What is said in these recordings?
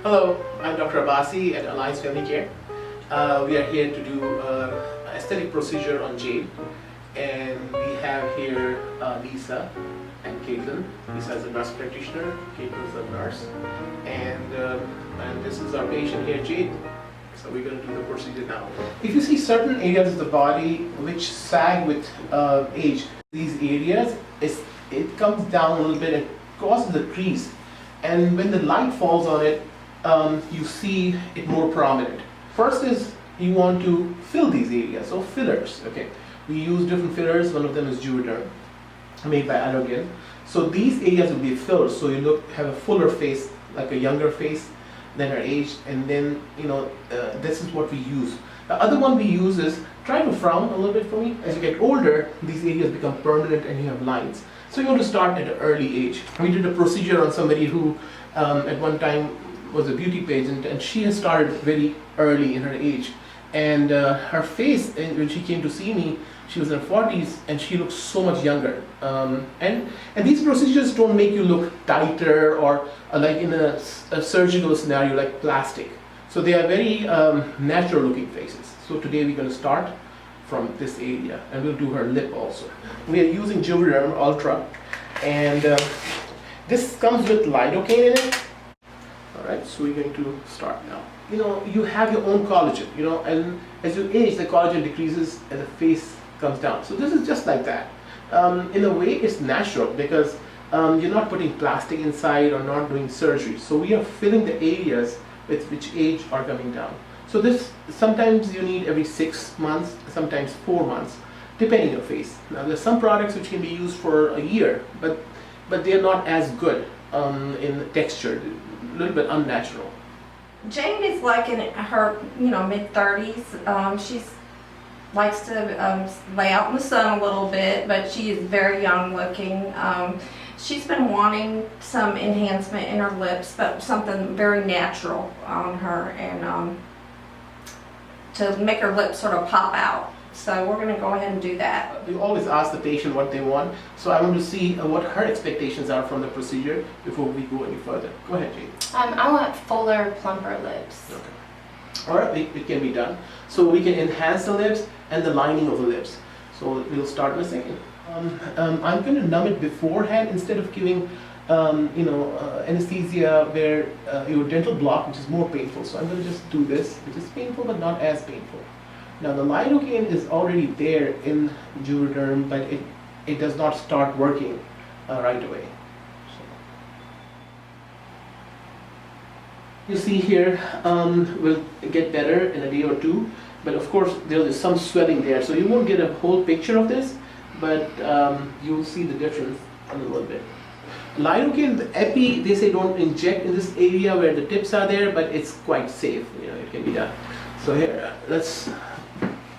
Hello, I'm Dr. Abbasi at Alliance Family Care. We are here to do an aesthetic procedure on Jade, and we have here Lisa and Caitlin. Lisa is a nurse practitioner, Caitlin is a nurse, and this is our patient here, Jade. So we're going to do the procedure now. If you see certain areas of the body which sag with age, these areas, it comes down a little bit and causes a crease. And when the light falls on it, you see it more prominent. First is you want to fill these areas, so fillers. Okay, we use different fillers. One of them is Juvederm, made by Allergan. So these areas will be filled, so you have a fuller face, like a younger face than her age, and then this is what we use. The other one we use is, try to frown a little bit for me. As you get older, these areas become permanent and you have lines. So you want to start at an early age. We did a procedure on somebody who at one time was a beauty pageant, and she has started very early in her age. And her face, when she came to see me, she was in her 40s and she looks so much younger. And these procedures don't make you look tighter or like in a surgical scenario like plastic. So they are very natural looking faces. So today we're going to start from this area, and we'll do her lip also. We are using Juvederm Ultra, and this comes with lidocaine in it. Alright, so we're going to start now. You have your own collagen, and as you age, the collagen decreases and the face comes down. So this is just like that. In a way, it's natural because you're not putting plastic inside or not doing surgery. So we are filling the areas with which age are coming down. So this, sometimes you need every 6 months, sometimes 4 months, depending on your face. Now there's some products which can be used for a year, but they're not as good in texture, a little bit unnatural. Jade is like in her, mid-30s. She's likes to lay out in the sun a little bit, but she is very young looking. She's been wanting some enhancement in her lips, but something very natural on her, and to make her lips sort of pop out. So we're going to go ahead and do that. We always ask the patient what they want, so I want to see what her expectations are from the procedure before we go any further. Go ahead, Jade. I want fuller, plumper lips. Okay. Alright, it can be done. So we can enhance the lips and the lining of the lips. So we'll start in a second. I'm going to numb it beforehand instead of giving anesthesia where your dental block, which is more painful. So I'm going to just do this, which is painful but not as painful. Now the lidocaine is already there in Juvederm, but it does not start working right away. So you see here will get better in a day or two, but of course there is some swelling there, so you won't get a whole picture of this, but you'll see the difference a little bit. Lidocaine, the epi, they say don't inject in this area where the tips are there, but it's quite safe. It can be done. So here, let's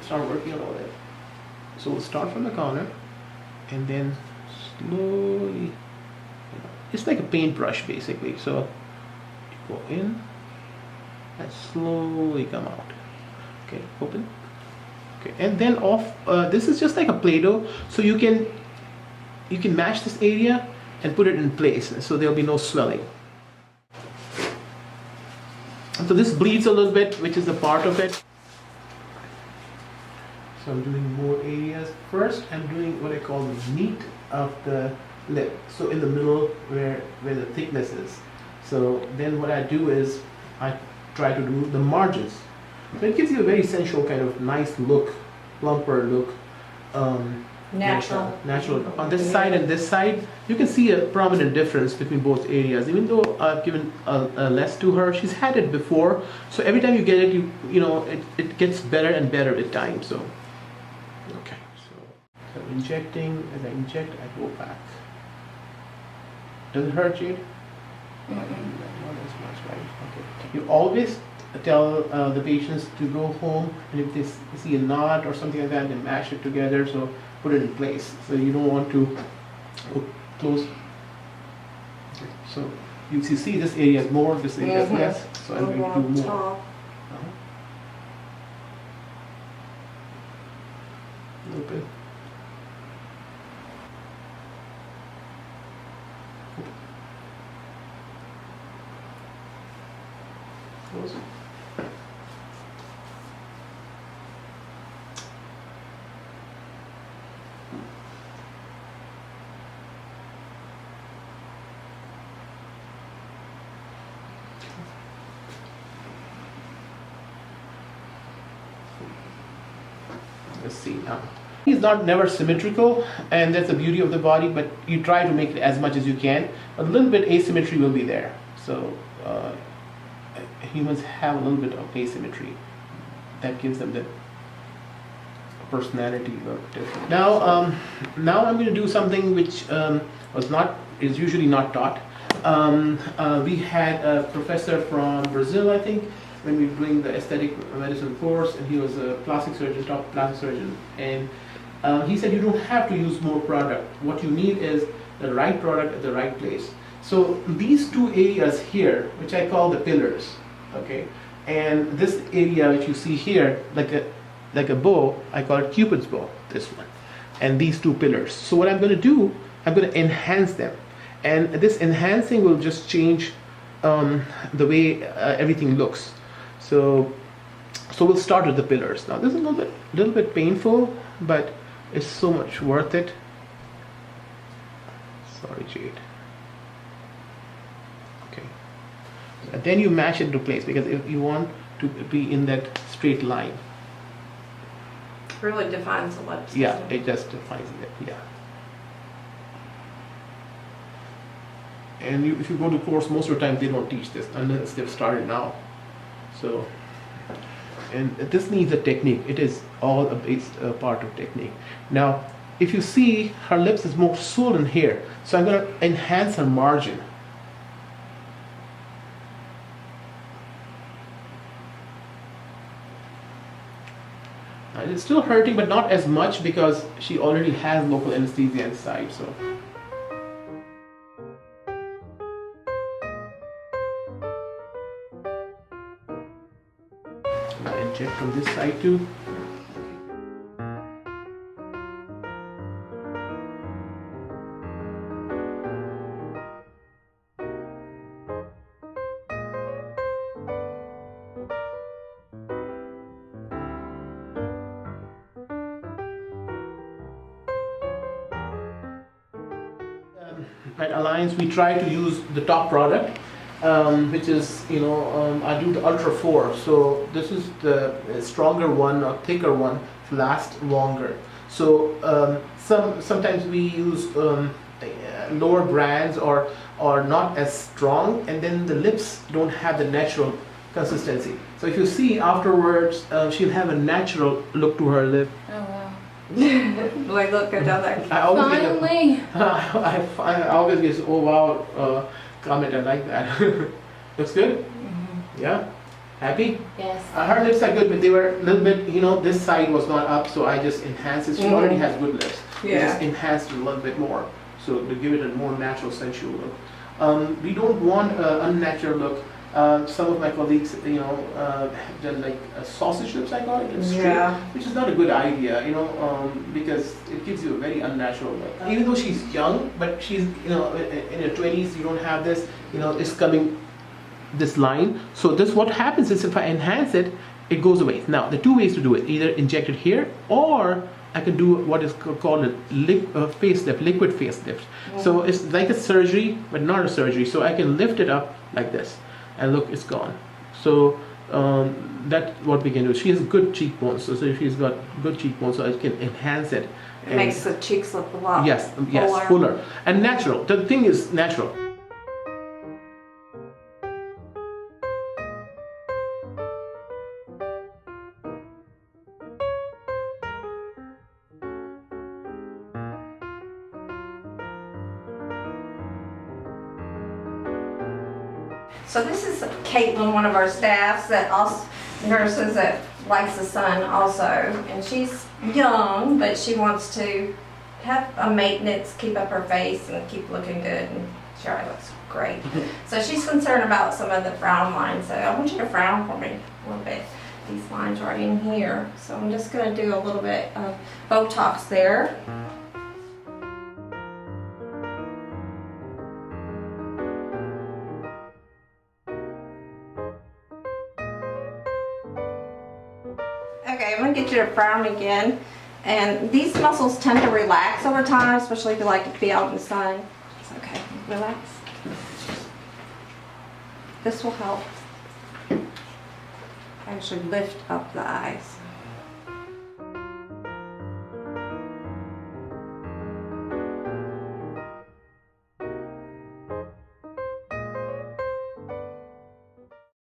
start working on all that. So we'll start from the corner, and then slowly, it's like a paintbrush basically. So you go in and slowly come out. Okay, open. Okay, and then off. This is just like a Play-Doh, so you can match this area and put it in place, so there'll be no swelling. So this bleeds a little bit, which is a part of it. So I'm doing more areas. First, I'm doing what I call the meat of the lip. So in the middle where the thickness is. So then what I do is I try to do the margins. So it gives you a very sensual kind of nice look, plumper look. Natural. Natural. On this side and this side, you can see a prominent difference between both areas. Even though I've given less to her, she's had it before. So every time you get it, it gets better and better with time. So, okay. So injecting. As I inject, I go back. Does it hurt, Jade? Not as much, right? Okay. You always tell the patients to go home, and if they see a knot or something like that, they mash it together. So put it in place. So you don't want to go close. Okay. So you see this area is more, this area is less. So I'm going to do more. A little bit. suppose. Let's see now. It's not never symmetrical, and that's the beauty of the body, but you try to make it as much as you can. A little bit asymmetry will be there. So humans have a little bit of asymmetry that gives them the personality look different. Now, now I'm going to do something which is usually not taught. We had a professor from Brazil, I think, when we were doing the aesthetic medicine course, and he was a plastic surgeon, top plastic surgeon, and he said you don't have to use more product. What you need is the right product at the right place. So these two areas here, which I call the pillars, okay, and this area which you see here, like a bow, I call it Cupid's bow, this one, and these two pillars. So what I'm going to do, I'm going to enhance them, and this enhancing will just change the way everything looks. So we'll start with the pillars. Now this is a little bit painful, but it's so much worth it. Sorry, Jade. Okay. And then you mash it into place, because if you want to be in that straight line. Really defines the lips. Yeah, it just defines it. Yeah. And if you go to course, most of the time they don't teach this unless they've started now. So, and this needs a technique. It is all a based part of technique. Now, if you see, her lips is more swollen here, so I'm going to enhance her margin. And it's still hurting, but not as much because she already has local anesthesia inside. So. Inject from this side too. At Alliance, we try to use the top product, which is, I do the Ultra 4. So this is the stronger one, or thicker one, to last longer. So sometimes we use lower brands or not as strong, and then the lips don't have the natural consistency. So if you see afterwards, she'll have a natural look to her lip. Oh wow. Like, look at other. I always Finally. I always get oh wow comment. I like that. Looks good. Mm-hmm. Yeah. Happy? Yes. Her lips are good, but they were a little bit, this side was not up, so I just enhanced it. She already has good lips. I just enhanced it a little bit more, so to give it a more natural, sensual look. We don't want an unnatural look. Some of my colleagues, have done like sausage lips, I call it, straight, which is not a good idea, because it gives you a very unnatural look. Even though she's young, but she's, in her 20s, you don't have this, it's coming this line. So what happens is if I enhance it, it goes away. Now, there are two ways to do it. Either inject it here, or I can do what is called a facelift, liquid facelift. So it's like a surgery, but not a surgery. So I can lift it up like this, and look, it's gone. So that's what we can do. She has good cheekbones, so if she's got good cheekbones, so I can enhance it. It makes the cheeks look a lot fuller and natural. The thing is natural. So this is Caitlin, one of our staffs that also nurses that likes the sun also, and she's young, but she wants to have a maintenance, keep up her face, and keep looking good. And she already looks great. So she's concerned about some of the frown lines. So I want you to frown for me a little bit. These lines right in here. So I'm just going to do a little bit of Botox there. Okay, I'm gonna get you to frown again. And these muscles tend to relax over time, especially if you like to be out in the sun. It's okay, relax. This will help actually lift up the eyes.